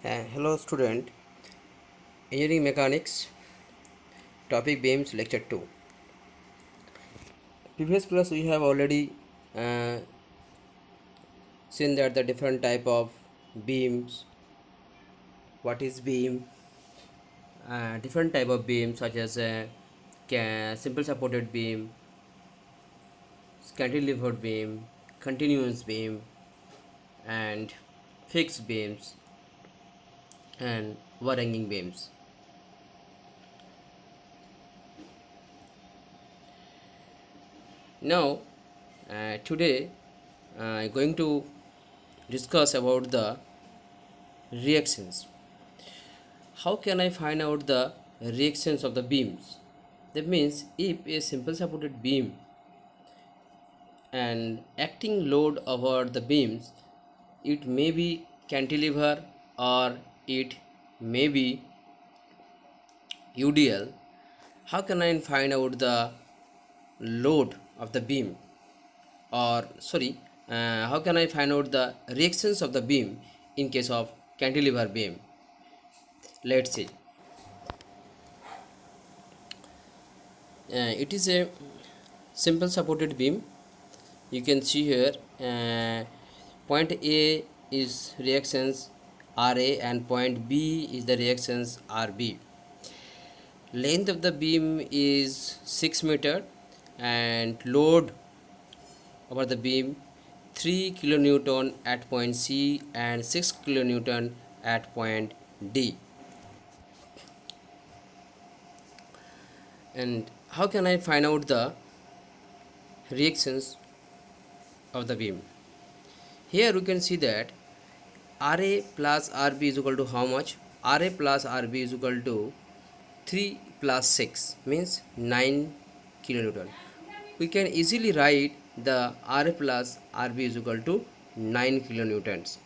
Hello student, engineering mechanics, topic beams lecture 2. Previous class we have already uh, seen that the different type of beams, what is beam, different type of beams such as simple supported beam, cantilevered beam, continuous beam and fixed beams and wire hanging beams. Now today I'm going to discuss about the reactions. How can I find out the reactions of the beams? That means if a simple supported beam and acting load over the beams, it may be cantilever or it may be UDL. How can I find out the load of the beam, or sorry, how can I find out the reactions of the beam in case of cantilever beam? Let's see. It is a simple supported beam. You can see here point A is reactions RA and point B is the reactions RB. Length of the beam is 6 meter and load over the beam 3 kilonewton at point C and 6 kilonewton at point D. And how can I find out the reactions of the beam? Here we can see that RA plus RB is equal to how much? RA plus RB is equal to 3 plus 6 means 9 kilonewton. We can easily write the RA plus RB is equal to 9 kilonewtons.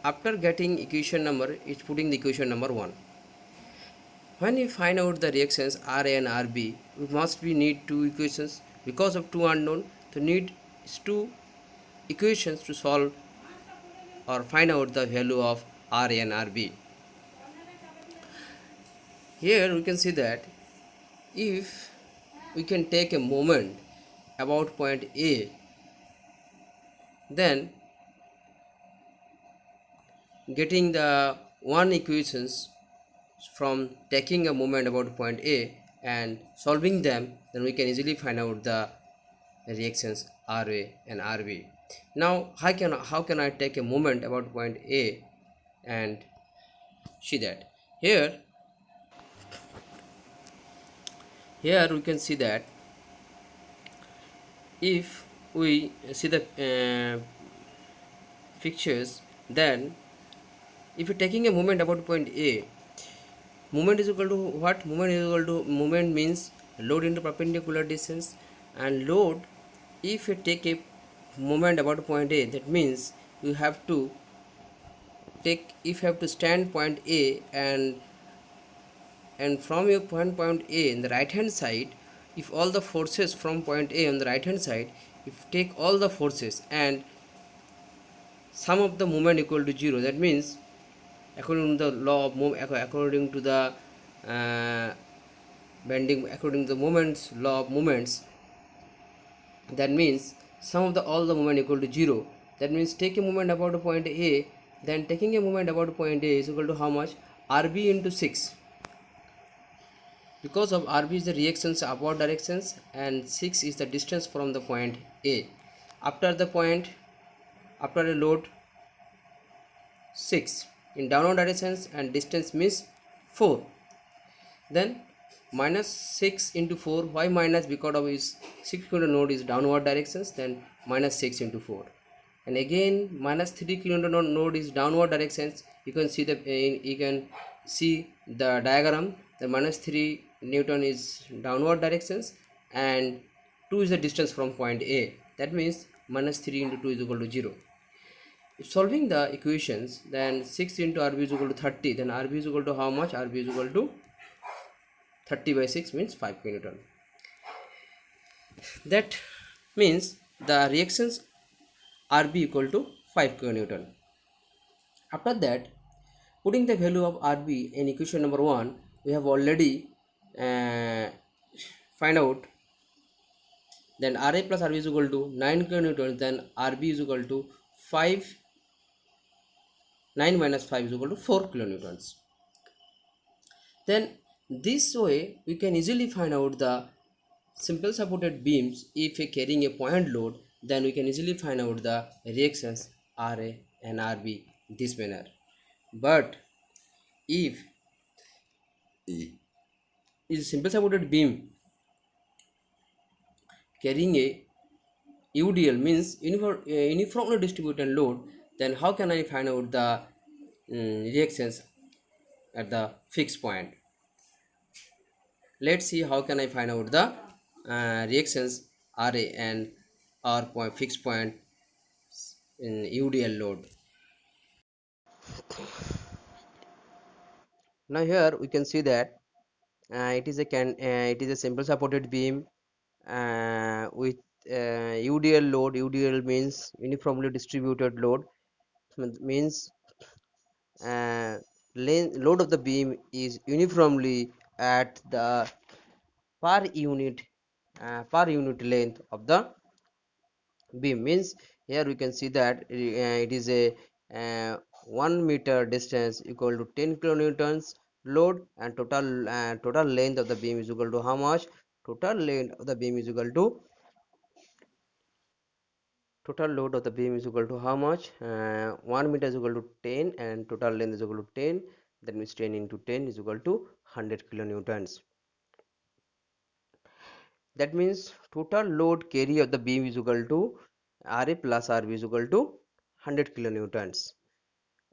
After getting equation number, it's putting the equation number 1. When we find out the reactions RA and RB, we must be need two equations. Because of two unknown, to need two equations to solve or find out the value of RA and RB. Here we can see that if we can take a moment about point A, then getting the one equations from taking a moment about point A and solving them, then we can easily find out the reactions RA and RB. Now how can I take a moment about point A and see that? Here we can see that if we see the fixtures, then if you're taking a moment about point A, moment is equal to what? Moment means load into perpendicular distance, and load, if you take a moment about point A, that means you have to stand point A, and from your point A in the right hand side, if all the forces from point A on the right hand side, if take all the forces and sum of the moment equal to 0, that means according to the law of according to the bending, according to the moments, law of moments, that means sum of the all the moment equal to 0. That means take a moment about a point A, then taking a moment about a point A is equal to how much? RB into 6. Because of RB is the reactions upward directions and 6 is the distance from the point A. After a load 6 in downward directions and distance means 4, then minus 6 into 4. Why minus? Because of is 6 kilo node is downward directions, then minus 6 into 4, and again minus 3 kilo node is downward directions. You can see the diagram. The minus 3 Newton is downward directions and 2 is the distance from point A. That means minus 3 into 2 is equal to 0. If solving the equations, then 6 into RB is equal to 30, then RB is equal to how much? RB is equal to 30 by 6 means 5 kilonewton. That means the reactions RB equal to 5 kilonewton. After that, Putting the value of RB in equation number 1, we have already find out. Then Ra plus Rb is equal to 9 kilonewtons. Then Rb is equal to 5. 9 minus 5 is equal to 4 kilonewtons. Then this way we can easily find out the simple supported beams. If carrying a point load, then we can easily find out the reactions Ra and Rb this manner. But if is simple supported beam carrying a UDL, means uniformly distributed load, then how can I find out the reactions at the fixed point? Let's see how can I find out the reactions Ra and R point fixed point in UDL load. Now here we can see that it is a simple supported beam with UDL load. UDL means uniformly distributed load, means load of the beam is uniformly at the per unit length of the beam. Means here we can see that it is a 1 meter distance equal to 10 kilonewtons load, and total length of the beam is equal to how much? Total length of the beam is equal to total load of the beam is equal to how much? 1 meter is equal to 10 and total length is equal to 10. That means 10 into 10 is equal to 100 kilonewtons. That means total load carry of the beam is equal to Ra plus Rb is equal to 100 kilonewtons.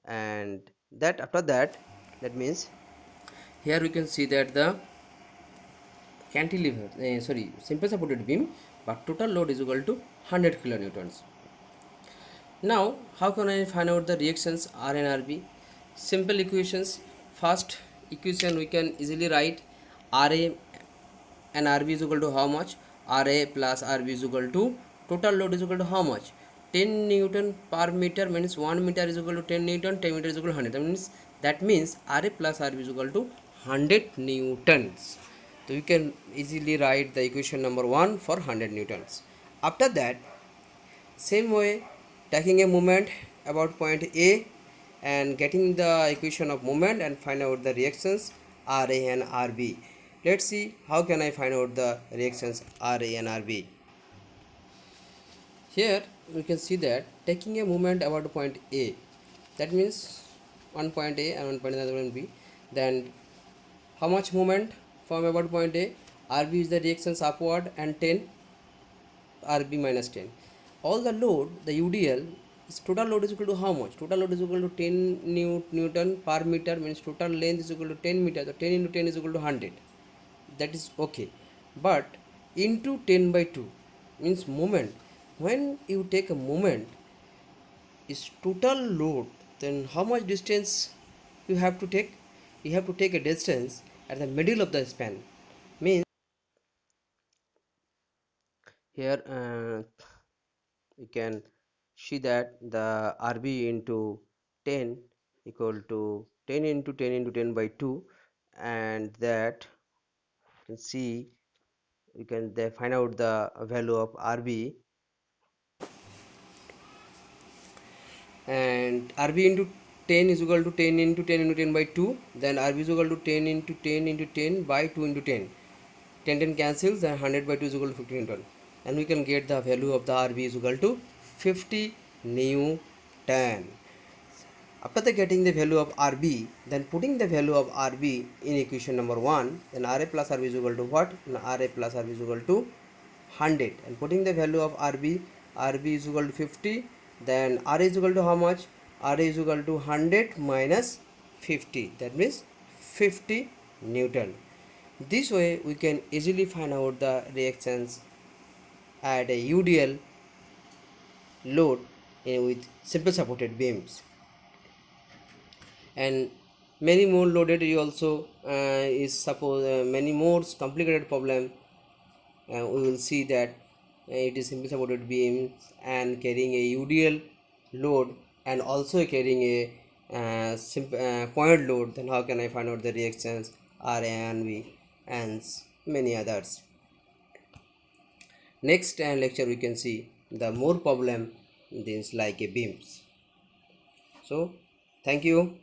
And that after that, that means here we can see that the cantilever simple supported beam, but total load is equal to 100 kilonewtons. Now how can I find out the reactions R and Rb? Simple equations. First equation we can easily write Ra and Rb is equal to how much? Ra plus Rb is equal to total load is equal to how much? 10 Newton per meter, means 1 meter is equal to 10 Newton, 10 meter is equal to 100. That means Ra plus Rb is equal to 100 Newtons. So you can easily write the equation number 1 for 100 Newtons. After that, same way, taking a moment about point A and getting the equation of moment and find out the reactions Ra and Rb. Let's see how can I find out the reactions Ra and Rb. Here we can see that taking a moment about point A, that means one point A and one point B, then how much moment from about point A? Rb is the reactions upward and 10, Rb minus 10. All the load, the UDL, is total load is equal to how much? Total load is equal to 10 Newton per meter, means total length is equal to 10 meters. So 10 into 10 is equal to 100. That is okay. But into 10 by 2 means moment. When you take a moment is total load, then how much distance you have to take? You have to take a distance at the middle of the span. Means here you can see that the Rb into 10 equal to 10 into 10 into 10 by 2, and that you can see you can then find out the value of Rb, and Rb into 10 is equal to 10 into 10 into 10 by 2, then Rb is equal to 10 into 10 into 10 by 2 into 10. 10 10 cancels and 100 by 2 is equal to 50 Newton, and we can get the value of the Rb is equal to 50 Newton. After the getting the value of Rb, then putting the value of Rb in equation number 1, then Ra plus Rb is equal to what? Ra plus Rb is equal to 100, and putting the value of Rb, Rb is equal to 50, then R is equal to how much? R is equal to 100 minus 50, that means 50 Newton. This way we can easily find out the reactions at a UDL load with simple supported beams. And many more loaded also is suppose many more complicated problem. We will see that it is simple supported beams and carrying a UDL load and also carrying a point load, then how can I find out the reactions Ra and V and many others. Next lecture we can see the more problem things like a beams. So thank you.